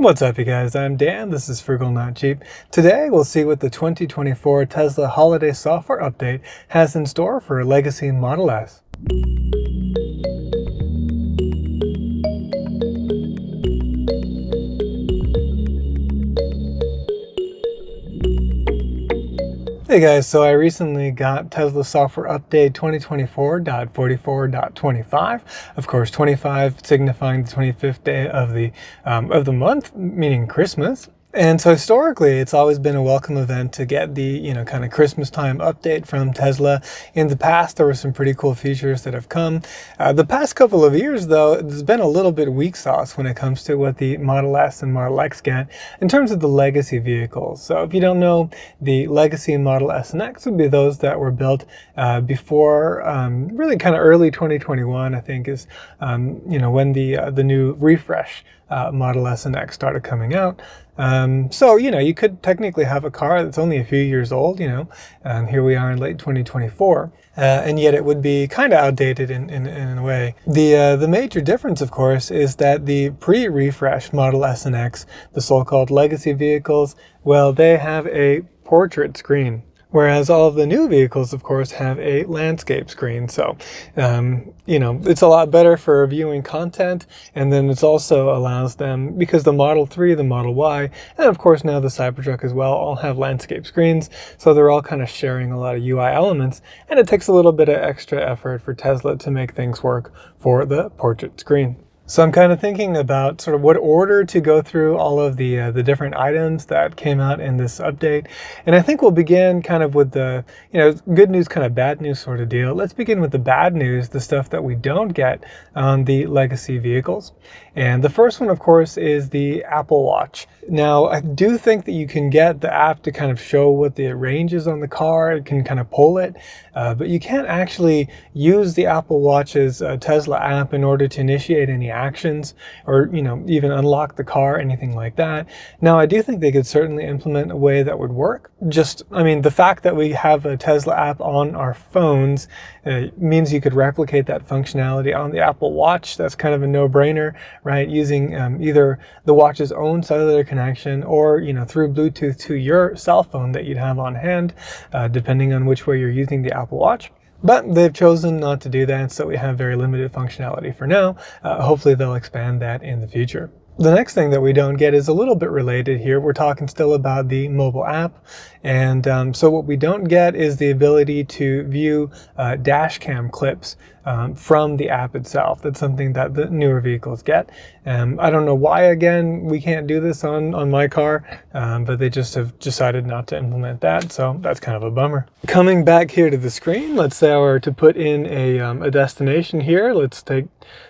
What's up, you guys? I'm Dan. This is Frugal Not Cheap. Today we'll see what the 2024 Tesla Holiday Software Update has in store for Legacy Model S. Hey guys, so I recently got Tesla Software Update 2024.44.25. Of course, 25 signifying the 25th day of the month, meaning Christmas. And so historically, it's always been a welcome event to get the, kind of Christmas time update from Tesla. In the past, there were some pretty cool features that have come. The past couple of years, though, there's been a little bit weak sauce when it comes to what the Model S and Model X get in terms of the legacy vehicles. So if you don't know, the legacy Model S and X would be those that were built before really kind of early 2021, I think is, when the new refresh Model S and X started coming out. So, you could technically have a car that's only a few years old, and here we are in late 2024, and yet it would be kind of outdated in a way. The major difference, of course, is that the pre-refresh Model S and X, the so-called legacy vehicles, well, they have a portrait screen. Whereas all of the new vehicles, of course, have a landscape screen. So, it's a lot better for viewing content. And then it also allows them, because the Model 3, the Model Y, and of course now the Cybertruck as well, all have landscape screens. So they're all kind of sharing a lot of UI elements. And it takes a little bit of extra effort for Tesla to make things work for the portrait screen. So I'm kind of thinking about sort of what order to go through all of the different items that came out in this update. And I think we'll begin kind of with the, good news, kind of bad news sort of deal. Let's begin with the bad news, the stuff that we don't get on the legacy vehicles. And the first one, of course, is the Apple Watch. Now, I do think that you can get the app to kind of show what the range is on the car. It can kind of pull it, but you can't actually use the Apple Watch's Tesla app in order to initiate any actions or, even unlock the car, anything like that. Now, I do think they could certainly implement a way that would work. The fact that we have a Tesla app on our phones means you could replicate that functionality on the Apple Watch. That's kind of a no-brainer, right? Using either the watch's own cellular connection or, through Bluetooth to your cell phone that you'd have on hand, depending on which way you're using the Apple Watch. But they've chosen not to do that, so we have very limited functionality for now. Hopefully they'll expand that in the future. The next thing that we don't get is a little bit related here. We're talking still about the mobile app. And so what we don't get is the ability to view Dashcam clips from the app itself. That's something that the newer vehicles get. I don't know why, again, we can't do this on my car, but they just have decided not to implement that. So that's kind of a bummer. Coming back here to the screen, let's say I were to put in a destination here. Let's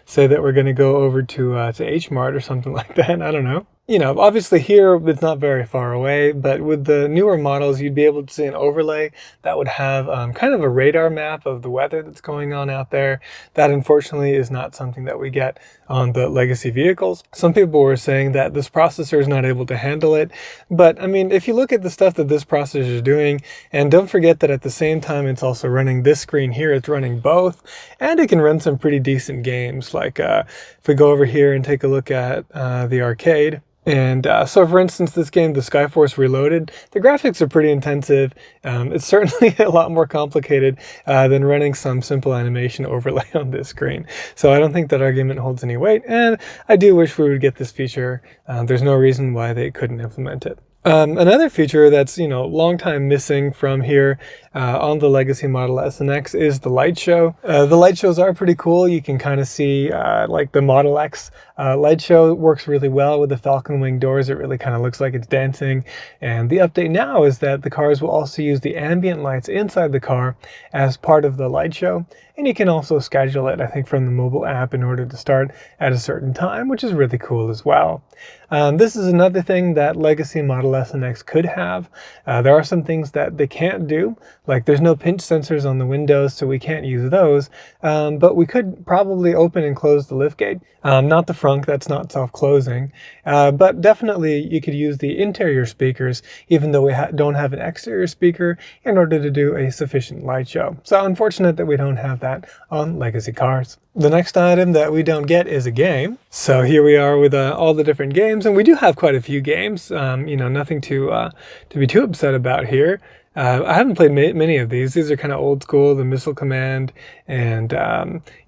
say that we're going to go over to H Mart or something like that. I don't know. Obviously here it's not very far away, but with the newer models, you'd be able to see an overlay that would have kind of a radar map of the weather that's going on out there. That unfortunately is not something that we get on the legacy vehicles. Some people were saying that this processor is not able to handle it. But if you look at the stuff that this processor is doing, and don't forget that at the same time, it's also running this screen here, it's running both, and it can run some pretty decent games. Like if we go over here and take a look at the arcade, and so, for instance, this game, the Skyforce Reloaded, the graphics are pretty intensive. It's certainly a lot more complicated than running some simple animation overlay on this screen. So I don't think that argument holds any weight, and I do wish we would get this feature. There's no reason why they couldn't implement it. Another feature that's, long time missing from here on the legacy Model S and X is the light show. The light shows are pretty cool. You can kind of see like the Model X light show works really well with the Falcon Wing doors. It really kind of looks like it's dancing. And the update now is that the cars will also use the ambient lights inside the car as part of the light show. And you can also schedule it, I think, from the mobile app in order to start at a certain time, which is really cool as well. This is another thing that legacy Model S and X could have. There are some things that they can't do, like there's no pinch sensors on the windows, so we can't use those. But we could probably open and close the liftgate. Not the front, that's not self-closing. But definitely you could use the interior speakers, even though we don't have an exterior speaker, in order to do a sufficient light show. So unfortunate that we don't have that on legacy cars. The next item that we don't get is a game. So here we are with all the different games, and we do have quite a few games. Nothing to be too upset about here. I haven't played many of these. These are kind of old school, the Missile Command and,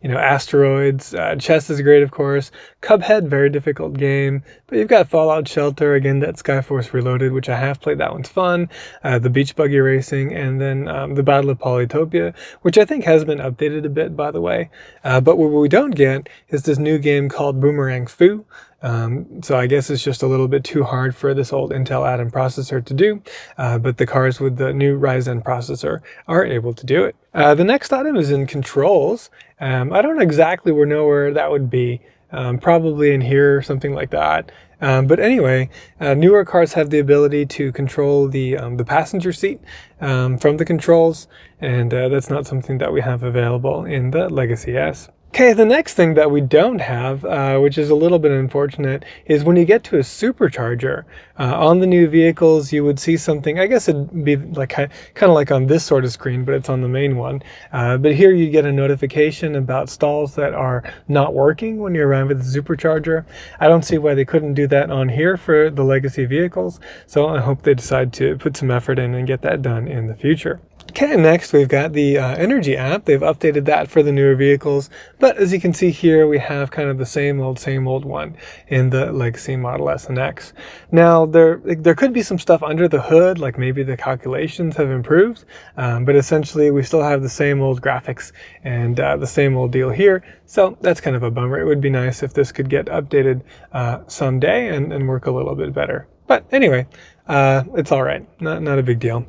Asteroids. Chess is great, of course. Cuphead, very difficult game. But you've got Fallout Shelter, again, that Skyforce Reloaded, which I have played. That one's fun. The Beach Buggy Racing, and then the Battle of Polytopia, which I think has been updated a bit, by the way. But what we don't get is this new game called Boomerang Fu. So I guess it's just a little bit too hard for this old Intel Atom processor to do, but the cars with the new Ryzen processor are able to do it. The next item is in controls. I don't exactly know where that would be. Probably in here or something like that. But anyway, newer cars have the ability to control the passenger seat from the controls, and that's not something that we have available in the Legacy S. Okay, the next thing that we don't have, which is a little bit unfortunate, is when you get to a supercharger. On the new vehicles, you would see something, I guess it'd be like kind of like on this sort of screen, but it's on the main one. But here you get a notification about stalls that are not working when you arrive at the supercharger. I don't see why they couldn't do that on here for the Legacy vehicles, so I hope they decide to put some effort in and get that done in the future. Okay, next we've got the Energy app. They've updated that for the newer vehicles, but as you can see here, we have kind of the same old one in the Legacy Model S and X. Now, there could be some stuff under the hood, like maybe the calculations have improved, but essentially we still have the same old graphics and the same old deal here, so that's kind of a bummer. It would be nice if this could get updated someday and work a little bit better. But anyway, it's all right. Not a big deal.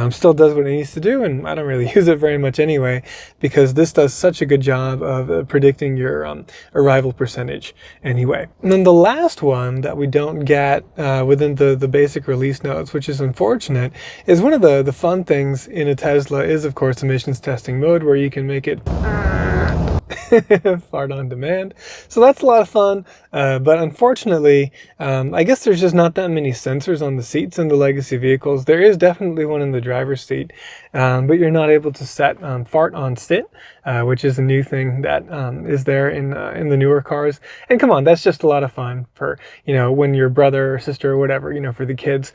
Still does what it needs to do, and I don't really use it very much anyway, because this does such a good job of predicting your arrival percentage anyway. And then the last one that we don't get within the basic release notes, which is unfortunate, is one of the fun things in a Tesla is, of course, emissions testing mode, where you can make it fart on demand. So that's a lot of fun, but unfortunately, I guess there's just not that many sensors on the seats in the Legacy vehicles. There is definitely one in the driver's seat, but you're not able to set fart on sit, which is a new thing that is there in the newer cars. And come on, that's just a lot of fun for, when your brother or sister or whatever, for the kids,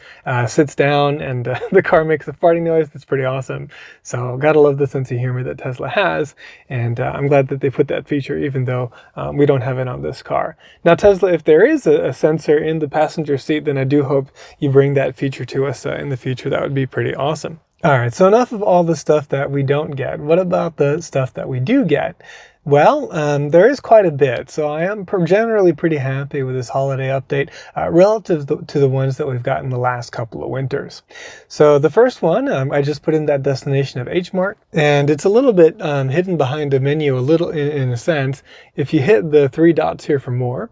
sits down and the car makes a farting noise. That's pretty awesome. So gotta love the sense of humor that Tesla has, and I'm glad that they put that feature, even though we don't have it on this car. Now, Tesla, if there is a sensor in the passenger seat, then I do hope you bring that feature to us in the future. That would be pretty awesome. All right, so enough of all the stuff that we don't get. What about the stuff that we do get? Well, there is quite a bit, so I am generally pretty happy with this holiday update relative to the ones that we've gotten the last couple of winters. So the first one, I just put in that destination of HMart, and it's a little bit hidden behind a menu, a little in a sense. If you hit the 3 dots here for more,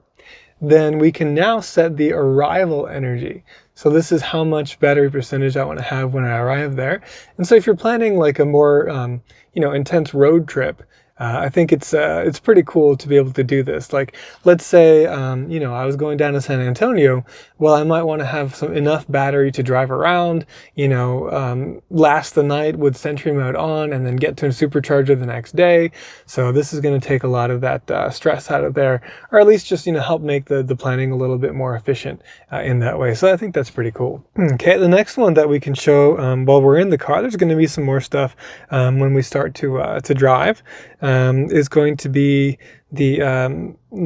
then we can now set the arrival energy. So this is how much battery percentage I want to have when I arrive there. And so if you're planning like a more, intense road trip, I think it's pretty cool to be able to do this. Like, let's say, I was going down to San Antonio. Well, I might want to have enough battery to drive around, last the night with Sentry mode on, and then get to a supercharger the next day. So this is going to take a lot of that stress out of there, or at least just, help make the planning a little bit more efficient in that way. So I think that's pretty cool. Okay, the next one that we can show while we're in the car, there's going to be some more stuff when we start to drive. Is going to be the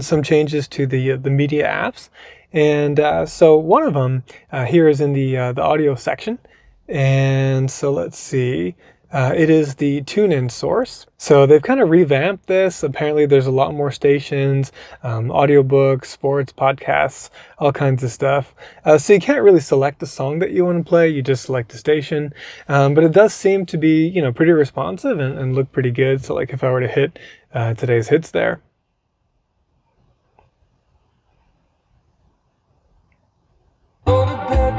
some changes to the media apps, and so one of them here is in the audio section, and so let's see. It is the tune-in source. So they've kind of revamped this. Apparently there's a lot more stations, audiobooks, sports, podcasts, all kinds of stuff. So you can't really select the song that you want to play. You just select the station. But it does seem to be, pretty responsive and look pretty good. So like if I were to hit today's hits there.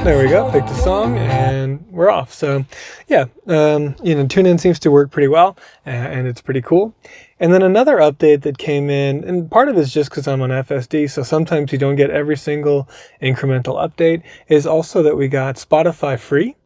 There we go, picked a song, and we're off. So yeah, TuneIn seems to work pretty well, and it's pretty cool. And then another update that came in, and part of it is just because I'm on FSD, so sometimes you don't get every single incremental update, is also that we got Spotify free.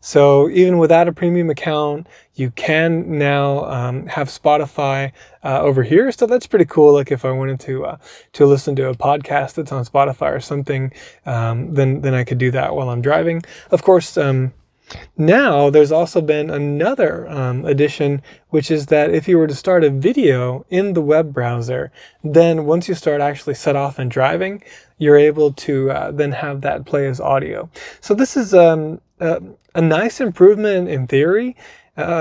So even without a premium account, you can now have Spotify over here. So that's pretty cool. Like if I wanted to listen to a podcast that's on Spotify or something, then I could do that while I'm driving. Of course, now there's also been another addition, which is that if you were to start a video in the web browser, then once you start actually set off and driving, you're able to then have that play as audio. So this is a nice improvement in theory.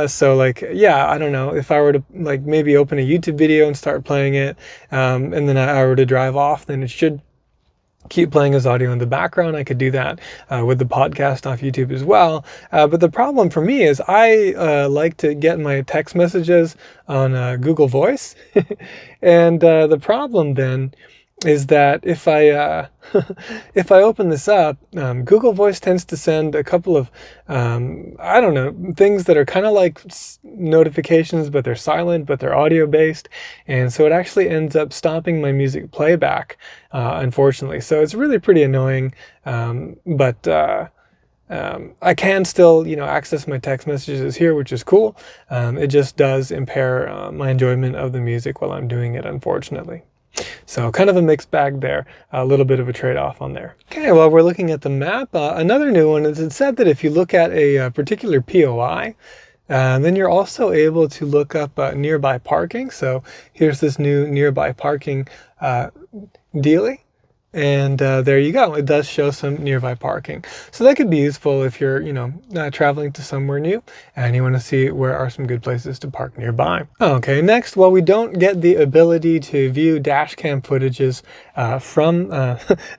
So like, yeah, I don't know, if I were to like maybe open a YouTube video and start playing it, and then I were to drive off, then it should keep playing as audio in the background. I could do that with the podcast off YouTube as well. But the problem for me is I like to get my text messages on Google Voice. And the problem then is that if I if I open this up, Google Voice tends to send a couple of I don't know, things that are kind of like notifications, but they're silent, but they're audio based, and so it actually ends up stopping my music playback, unfortunately. So it's really pretty annoying, but I can still, access my text messages here, which is cool. It just does impair my enjoyment of the music while I'm doing it, unfortunately. So kind of a mixed bag there, a little bit of a trade-off on there. Okay, well, we're looking at the map. Another new one is it said that if you look at a particular POI, then you're also able to look up nearby parking. So here's this new nearby parking dealie. And there you go. It does show some nearby parking. So that could be useful if you're, traveling to somewhere new and you want to see where are some good places to park nearby. Okay, next, while we don't get the ability to view dashcam footages from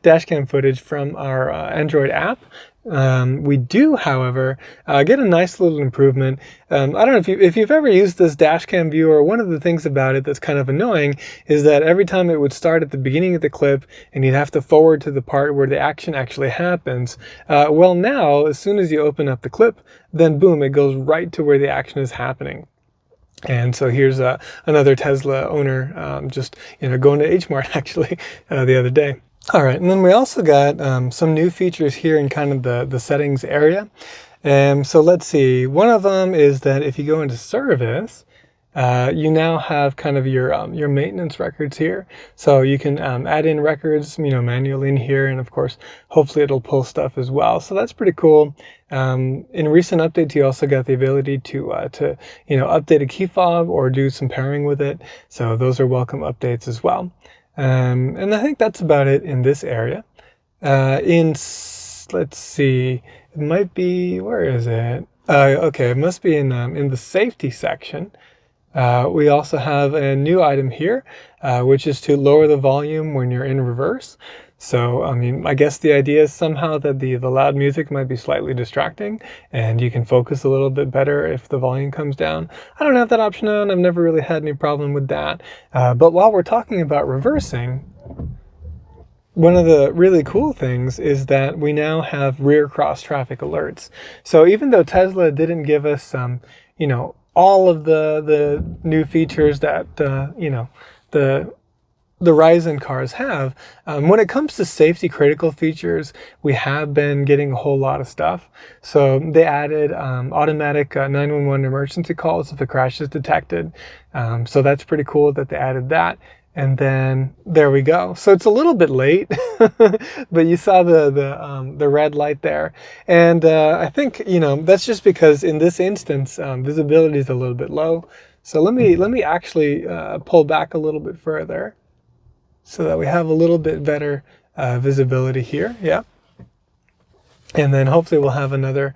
dashcam footage from our Android app, we do, however, get a nice little improvement. I don't know if you've ever used this Dashcam viewer. One of the things about it that's kind of annoying is that every time it would start at the beginning of the clip and you'd have to forward to the part where the action actually happens. Well, now, as soon as you open up the clip, then boom, it goes right to where the action is happening. And so here's another Tesla owner just going to H Mart actually the other day. All right, and then we also got some new features here in kind of the settings area. So let's see. One of them is that if you go into service, you now have kind of your maintenance records here. So you can add in records, manually in here, and of course, hopefully it'll pull stuff as well. So that's pretty cool. In recent updates, you also got the ability to update a key fob or do some pairing with it. So those are welcome updates as well. And I think that's about it in this area. Let's see, it might be, where is it? Okay, it must be in the safety section. We also have a new item here, which is to lower the volume when you're in reverse. So, I guess the idea is somehow that the loud music might be slightly distracting and you can focus a little bit better if the volume comes down. I don't have that option on. I've never really had any problem with that. But while we're talking about reversing, one of the really cool things is that we now have rear cross traffic alerts. So even though Tesla didn't give us, all of the new features that, the Ryzen cars have. When it comes to safety critical features, we have been getting a whole lot of stuff. So they added automatic 911 emergency calls if a crash is detected. So that's pretty cool that they added that. And then there we go. So it's a little bit late, but you saw the red light there. And I think, that's just because in this instance, visibility is a little bit low. So let me actually pull back a little bit further, so that we have a little bit better visibility here. Yeah. And then hopefully we'll have another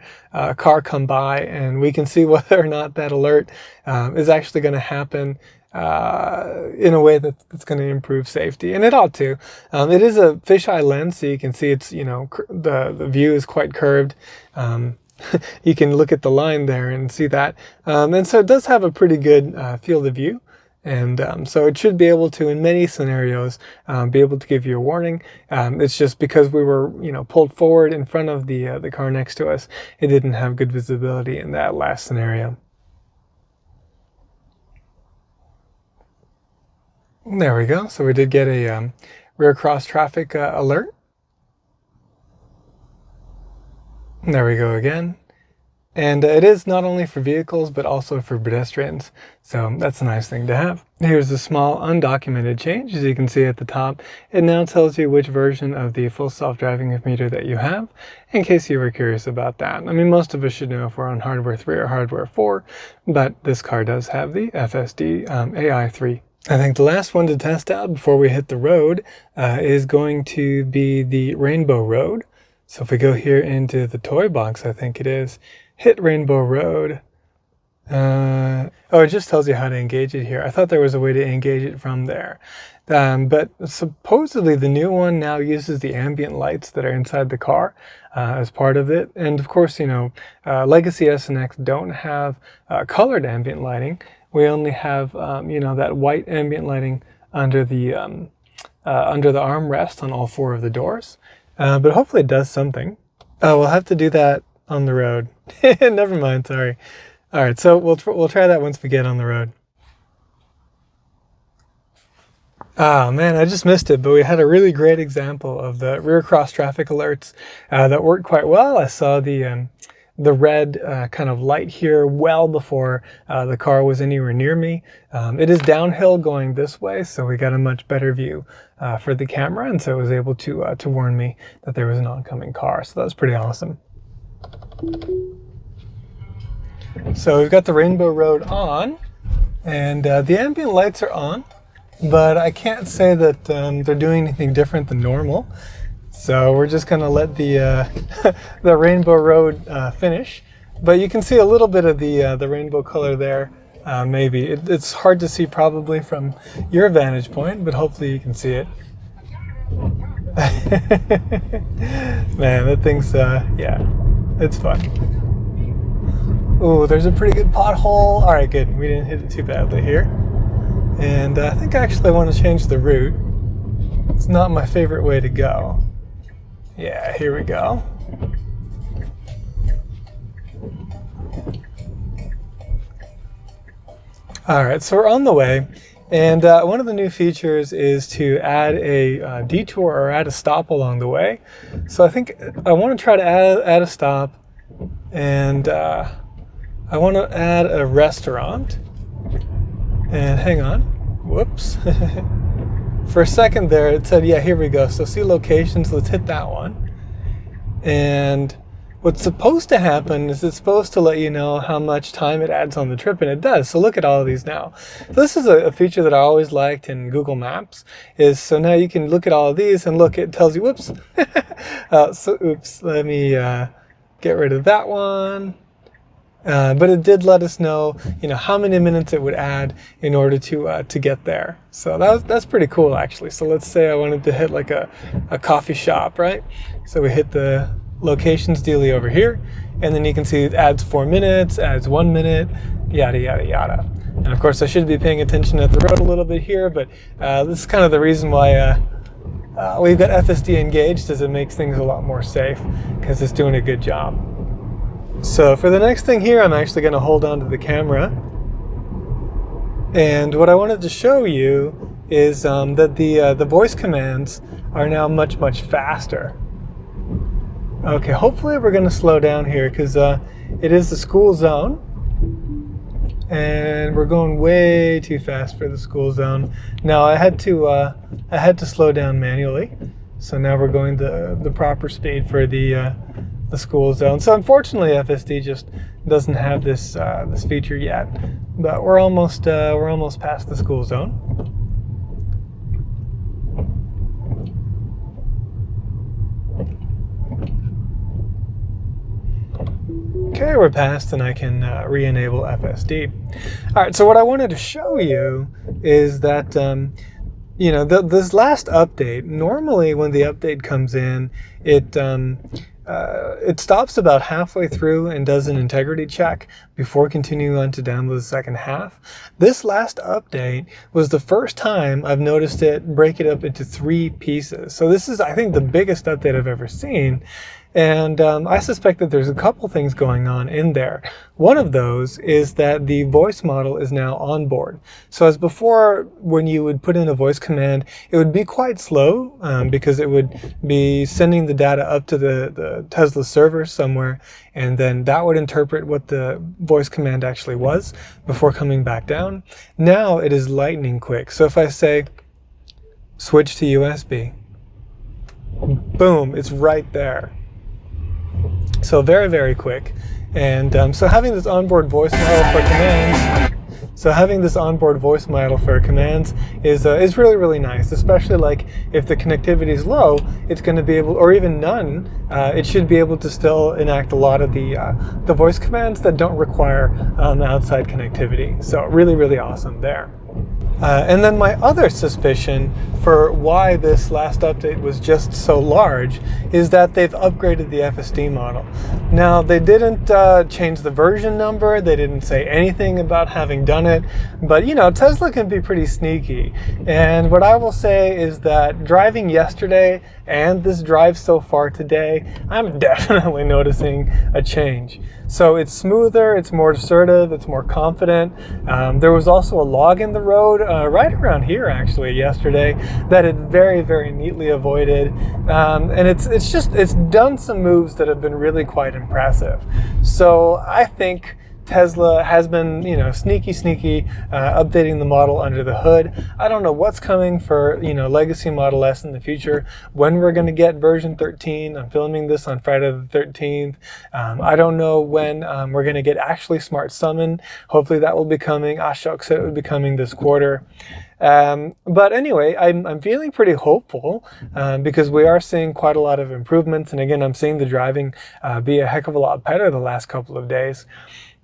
car come by and we can see whether or not that alert is actually going to happen in a way that's going to improve safety. And it ought to. It is a fisheye lens, so you can see it's, the view is quite curved. You can look at the line there and see that. And so it does have a pretty good field of view. And so it should be able to, in many scenarios, be able to give you a warning. It's just because we were, pulled forward in front of the car next to us, it didn't have good visibility in that last scenario. There we go. So we did get a rear cross traffic alert. There we go again. And it is not only for vehicles, but also for pedestrians. So that's a nice thing to have. Here's a small undocumented change. As you can see at the top, it now tells you which version of the full self-driving meter that you have, in case you were curious about that. I mean, most of us should know if we're on hardware 3 or hardware 4, but this car does have the FSD AI3. I think the last one to test out before we hit the road is going to be the Rainbow Road. So if we go here into the toy box, I think it is, hit Rainbow Road. Oh, it just tells you how to engage it here. I thought there was a way to engage it from there. But supposedly the new one now uses the ambient lights that are inside the car as part of it. And of course, you know, Legacy S and X don't have colored ambient lighting. We only have, you know, that white ambient lighting under the armrest on all 4 of the doors. But hopefully it does something. Oh, we'll have to do that on the road. Never mind, sorry. All right, so we'll try that once we get on the road. Oh man, I just missed it, but we had a really great example of the rear cross traffic alerts that worked quite well. I saw the red kind of light here well before the car was anywhere near me. It is downhill going this way, so we got a much better view for the camera, and so it was able to warn me that there was an oncoming car. So that was pretty awesome. So we've got the Rainbow Road on, and the ambient lights are on, but I can't say that they're doing anything different than normal. So we're just going to let the the Rainbow Road finish. But you can see a little bit of the rainbow color there. Maybe it's hard to see probably from your vantage point, but hopefully you can see it. Man, that thing's yeah, it's fun. Ooh, there's a pretty good pothole. All right, good. We didn't hit it too badly here. And I think actually I want to change the route. It's not my favorite way to go. Yeah, here we go. All right, so we're on the way. And one of the new features is to add a detour or add a stop along the way. So I think I want to try to add a stop, and I want to add a restaurant. And hang on, whoops. For a second there, it said, yeah, here we go. So see locations, let's hit that one. And what's supposed to happen is it's supposed to let you know how much time it adds on the trip, and it does. So look at all of these now. This is a feature that I always liked in Google Maps, is so now you can look at all of these and look, it tells you, whoops. So oops, let me get rid of that one. But it did let us know, you know, how many minutes it would add in order to get there. So that's pretty cool, actually. So let's say I wanted to hit like a coffee shop, right? So we hit the locations dealie over here, and then you can see it adds 4 minutes, adds 1 minute, yada, yada, yada. And of course, I should be paying attention at the road a little bit here, but this is kind of the reason why we've got FSD engaged, is it makes things a lot more safe because it's doing a good job. So for the next thing here, I'm actually going to hold on to the camera. And what I wanted to show you is that the voice commands are now much, much faster. Okay, hopefully we're going to slow down here because it is the school zone. And we're going way too fast for the school zone. Now I had to slow down manually. So now we're going the proper speed for the school zone. So unfortunately, FSD just doesn't have this this feature yet, but we're almost past the school zone. Okay, we're past, and I can re-enable FSD. All right. So what I wanted to show you is that you know, this last update. Normally, when the update comes in, it stops about halfway through and does an integrity check before continuing on to download the second half. This last update was the first time I've noticed it break it up into 3 pieces. So this is, I think, the biggest update I've ever seen. And I suspect that there's a couple things going on in there. One of those is that the voice model is now on board. So as before, when you would put in a voice command, it would be quite slow because it would be sending the data up to the the Tesla server somewhere, and then that would interpret what the voice command actually was before coming back down. Now it is lightning quick. So if I say switch to USB, boom, it's right there. So very, very quick. And so having this onboard voice model for commands, is really, really nice, especially like if the connectivity is low, it's going to be able, or even none, it should be able to still enact a lot of the voice commands that don't require outside connectivity. So really, really awesome there. And then my other suspicion for why this last update was just so large is that they've upgraded the FSD model. Now, they didn't change the version number, they didn't say anything about having done it, but you know, Tesla can be pretty sneaky. And what I will say is that driving yesterday and this drive so far today, I'm definitely noticing a change. So it's smoother, it's more assertive, it's more confident. There was also a log in the road right around here actually yesterday that it very, very neatly avoided. And it's done some moves that have been really quite impressive. So I think Tesla has been, you know, sneaky, updating the model under the hood. I don't know what's coming for, you know, Legacy Model S in the future, when we're going to get version 13. I'm filming this on Friday the 13th. I don't know when we're going to get actually Smart Summon. Hopefully that will be coming. Ashok said it would be coming this quarter. But anyway, I'm feeling pretty hopeful because we are seeing quite a lot of improvements. And again, I'm seeing the driving be a heck of a lot better the last couple of days.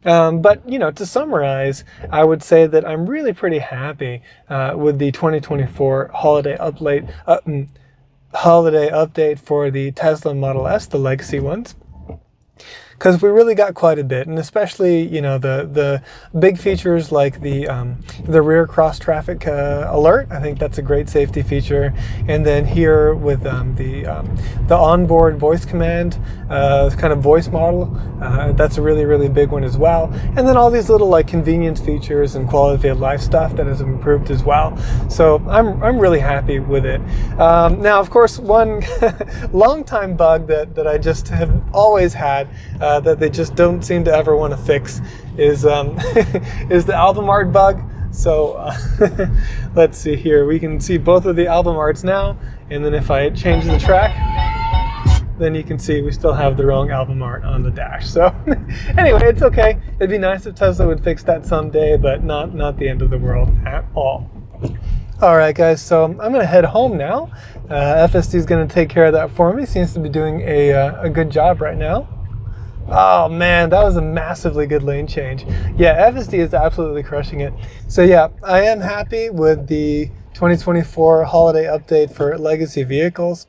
But, you know, to summarize, I would say that I'm really pretty happy with the 2024 holiday update for the Tesla Model S, the legacy ones. Because we really got quite a bit, and especially, you know, the big features like the rear cross traffic alert. I think that's a great safety feature. And then here with the onboard voice command kind of voice model, that's a really, really big one as well. And then all these little like convenience features and quality of life stuff that has improved as well. So I'm really happy with it. Now, of course, one long time bug that I just have always had. That they just don't seem to ever want to fix is the album art bug. So let's see here. We can see both of the album arts now, and then if I change the track, then you can see we still have the wrong album art on the dash. So anyway, it's okay. It'd be nice if Tesla would fix that someday, but not the end of the world at all. All right, guys, so I'm going to head home now. FSD is going to take care of that for me. Seems to be doing a good job right now. Oh man, that was a massively good lane change. Yeah, FSD is absolutely crushing it. So yeah, I am happy with the 2024 holiday update for legacy vehicles.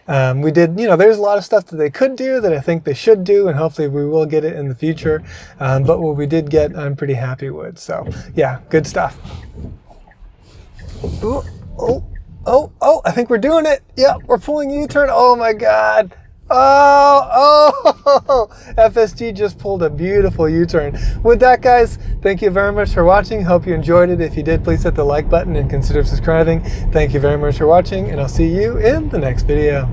We did, you know, there's a lot of stuff that they could do that I think they should do, and hopefully we will get it in the future. But what we did get, I'm pretty happy with. So yeah, good stuff. Ooh, oh, I think we're doing it. Yeah, we're pulling a U-turn. Oh my God. Oh, FSD just pulled a beautiful U-turn. With that, guys, thank you very much for watching. Hope you enjoyed it. If you did, please hit the like button and consider subscribing. Thank you very much for watching, and I'll see you in the next video.